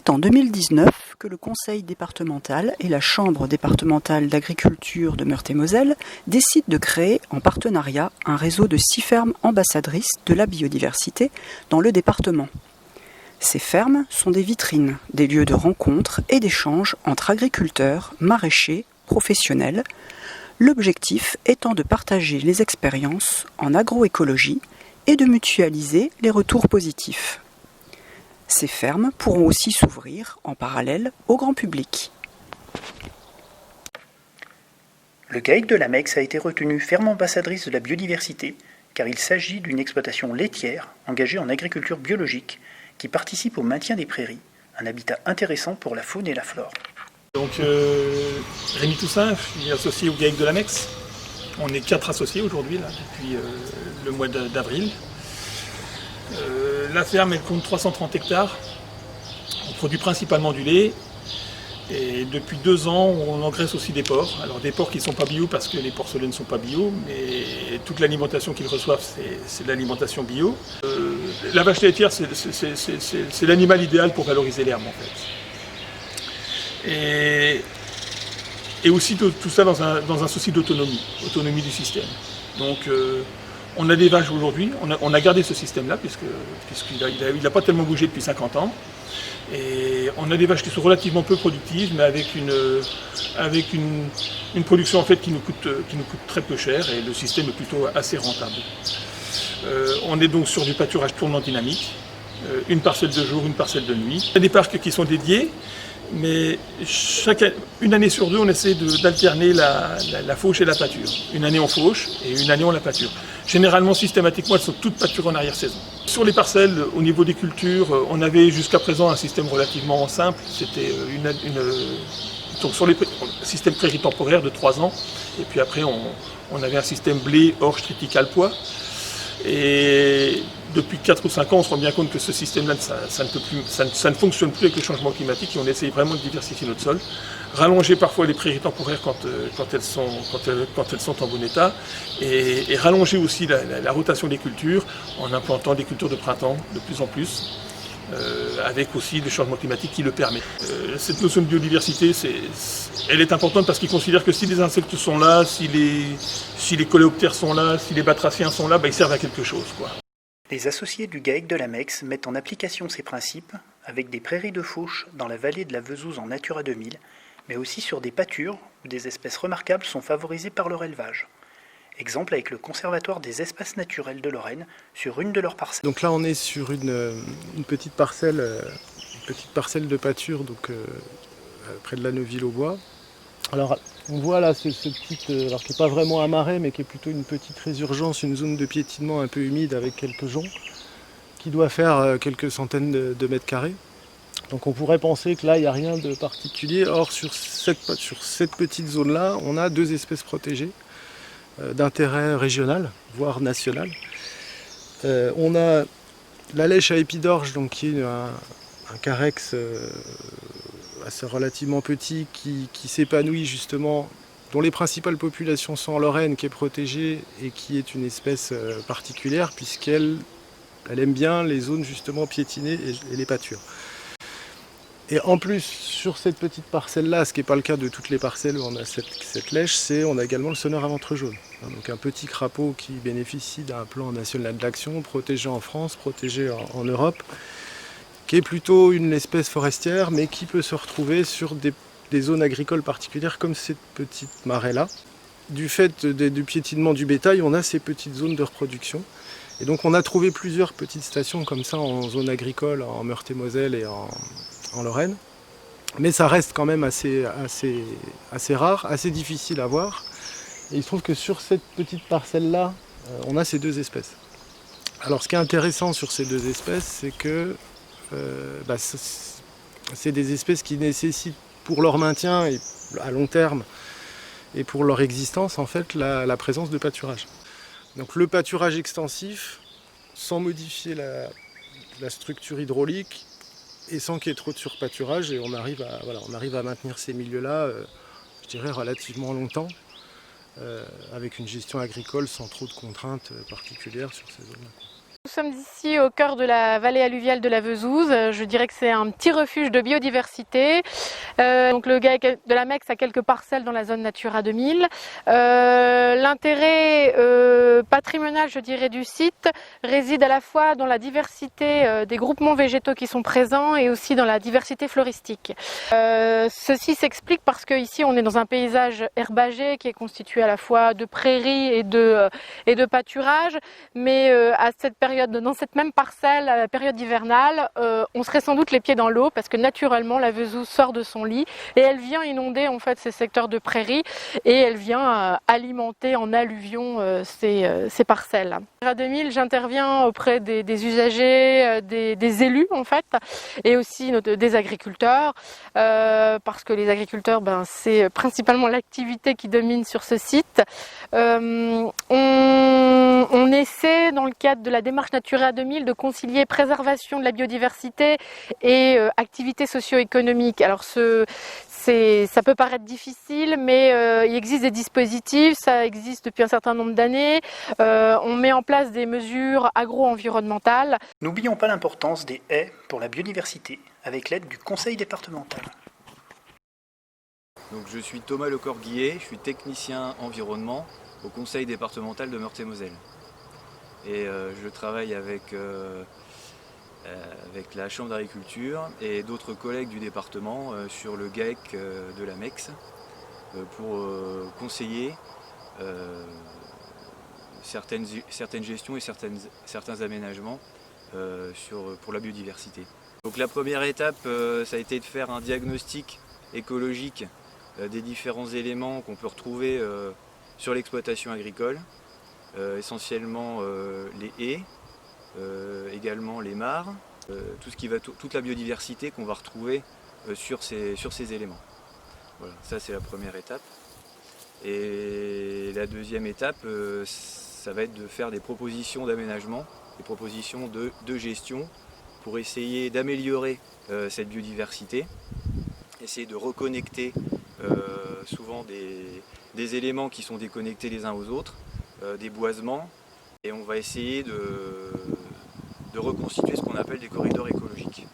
C'est en 2019 que le Conseil départemental et la Chambre départementale d'agriculture de Meurthe-et-Moselle décident de créer en partenariat un réseau de 6 fermes ambassadrices de la biodiversité dans le département. Ces fermes sont des vitrines, des lieux de rencontre et d'échange entre agriculteurs, maraîchers, professionnels, l'objectif étant de partager les expériences en agroécologie et de mutualiser les retours positifs. Ces fermes pourront aussi s'ouvrir en parallèle au grand public. Le GAEC de la MEX a été retenu ferme ambassadrice de la biodiversité car il s'agit d'une exploitation laitière engagée en agriculture biologique qui participe au maintien des prairies, un habitat intéressant pour la faune et la flore. Donc Rémi Toussaint, je suis associé au GAEC de la MEX. On est 4 associés aujourd'hui, là, depuis le mois d'avril. La ferme elle compte 330 hectares. On produit principalement du lait. Et depuis 2 ans, on engraisse aussi des porcs. Alors des porcs qui ne sont pas bio parce que les porcelets ne sont pas bio, mais toute l'alimentation qu'ils reçoivent, c'est de l'alimentation bio. La vache laitière, c'est l'animal idéal pour valoriser l'herbe en fait. Et aussi tout ça dans un souci autonomie du système. Donc on a des vaches aujourd'hui, on a gardé ce système-là puisqu'il n'a pas tellement bougé depuis 50 ans. Et on a des vaches qui sont relativement peu productives, mais avec une production en fait qui nous coûte très peu cher et le système est plutôt assez rentable. On est donc sur du pâturage tournant dynamique, une parcelle de jour, une parcelle de nuit. Il y a des parcs qui sont dédiés, mais une année sur 2, on essaie d'alterner la fauche et la pâture. Une année on fauche et une année on la pâture. Généralement, systématiquement, elles sont toutes pâturées en arrière-saison. Sur les parcelles, au niveau des cultures, on avait jusqu'à présent un système relativement simple. C'était donc sur les système prairie temporaire de 3 ans. Et puis après, on avait un système blé, orge, triticale, pois. Et depuis 4 ou 5 ans, on se rend bien compte que ce système-là, ça ne fonctionne plus avec le changement climatique et on essaye vraiment de diversifier notre sol. Rallonger parfois les prairies temporaires quand elles sont en bon état et rallonger aussi la rotation des cultures en implantant des cultures de printemps de plus en plus. Avec aussi le changement climatique qui le permet. Cette notion de biodiversité, elle est importante parce qu'ils considèrent que si les insectes sont là, si les coléoptères sont là, si les batraciens sont là, ils servent à quelque chose, quoi. Les associés du GAEC de la MEX mettent en application ces principes avec des prairies de fauche dans la vallée de la Vesouse en Natura 2000, mais aussi sur des pâtures où des espèces remarquables sont favorisées par leur élevage. Exemple avec le Conservatoire des espaces naturels de Lorraine sur une de leurs parcelles. Donc là on est sur une petite parcelle de pâture donc, près de la Neuville-aux-Bois. Alors on voit là ce petit, alors qui n'est pas vraiment un marais mais qui est plutôt une petite résurgence, une zone de piétinement un peu humide avec quelques joncs qui doit faire quelques centaines de mètres carrés. Donc on pourrait penser que là il n'y a rien de particulier. Or sur cette petite zone là on a 2 espèces protégées d'intérêt régional, voire national. On a la lèche à épidorge, donc qui est un carex assez relativement petit qui s'épanouit justement, dont les principales populations sont en Lorraine, qui est protégée et qui est une espèce particulière puisqu'elle aime bien les zones justement piétinées et les pâtures. Et en plus, sur cette petite parcelle-là, ce qui n'est pas le cas de toutes les parcelles où on a cette lèche, on a également le sonneur à ventre jaune. Donc un petit crapaud qui bénéficie d'un plan national d'action, protégé en France, protégé en Europe, qui est plutôt une espèce forestière, mais qui peut se retrouver sur des zones agricoles particulières, comme cette petite marais-là. Du fait du piétinement du bétail, on a ces petites zones de reproduction. Et donc on a trouvé plusieurs petites stations comme ça en zone agricole, en Meurthe-et-Moselle et en Lorraine, mais ça reste quand même assez rare, assez difficile à voir. Et il se trouve que sur cette petite parcelle-là, on a ces 2 espèces. Alors ce qui est intéressant sur ces 2 espèces, c'est que c'est des espèces qui nécessitent pour leur maintien et à long terme et pour leur existence en fait la présence de pâturage. Donc le pâturage extensif, sans modifier la structure hydraulique, et sans qu'il y ait trop de surpâturage, et on arrive à maintenir ces milieux-là, je dirais, relativement longtemps, avec une gestion agricole sans trop de contraintes particulières sur ces zones-là. sommes ici au cœur de la vallée alluviale de la Vesouse. Je dirais que c'est un petit refuge de biodiversité. Donc le GAEC de la Meix a quelques parcelles dans la zone Natura 2000. L'intérêt patrimonial, je dirais, du site réside à la fois dans la diversité des groupements végétaux qui sont présents et aussi dans la diversité floristique. Ceci s'explique parce qu'ici on est dans un paysage herbagé qui est constitué à la fois de prairies et de pâturages, mais à cette période, dans cette même parcelle, à la période hivernale, on serait sans doute les pieds dans l'eau parce que naturellement la Vesouse sort de son lit et elle vient inonder en fait ces secteurs de prairies et elle vient alimenter en alluvion ces parcelles. À 2000, j'interviens auprès des usagers, des élus en fait, et aussi des agriculteurs, parce que les agriculteurs, c'est principalement l'activité qui domine sur ce site. On essaie, dans le cadre de la démarche Natura 2000, de concilier préservation de la biodiversité et activité socio-économique. Alors ça peut paraître difficile, mais il existe des dispositifs, ça existe depuis un certain nombre d'années. On met en place des mesures agro-environnementales. N'oublions pas l'importance des haies pour la biodiversité, avec l'aide du conseil départemental. Donc, je suis Thomas Lecor-Guillet, je suis technicien environnement au conseil départemental de Meurthe-et-Moselle. Et je travaille avec la Chambre d'agriculture et d'autres collègues du département sur le GAEC de la Meix pour conseiller certaines gestions et certains aménagements pour la biodiversité. Donc la première étape, ça a été de faire un diagnostic écologique des différents éléments qu'on peut retrouver sur l'exploitation agricole, essentiellement les haies, également les mares, toute la biodiversité qu'on va retrouver sur ces éléments. Voilà, ça c'est la première étape. Et la deuxième étape, ça va être de faire des propositions d'aménagement, des propositions de gestion pour essayer d'améliorer cette biodiversité, essayer de reconnecter souvent des éléments qui sont déconnectés les uns aux autres, des boisements, et on va essayer de reconstituer ce qu'on appelle des corridors écologiques.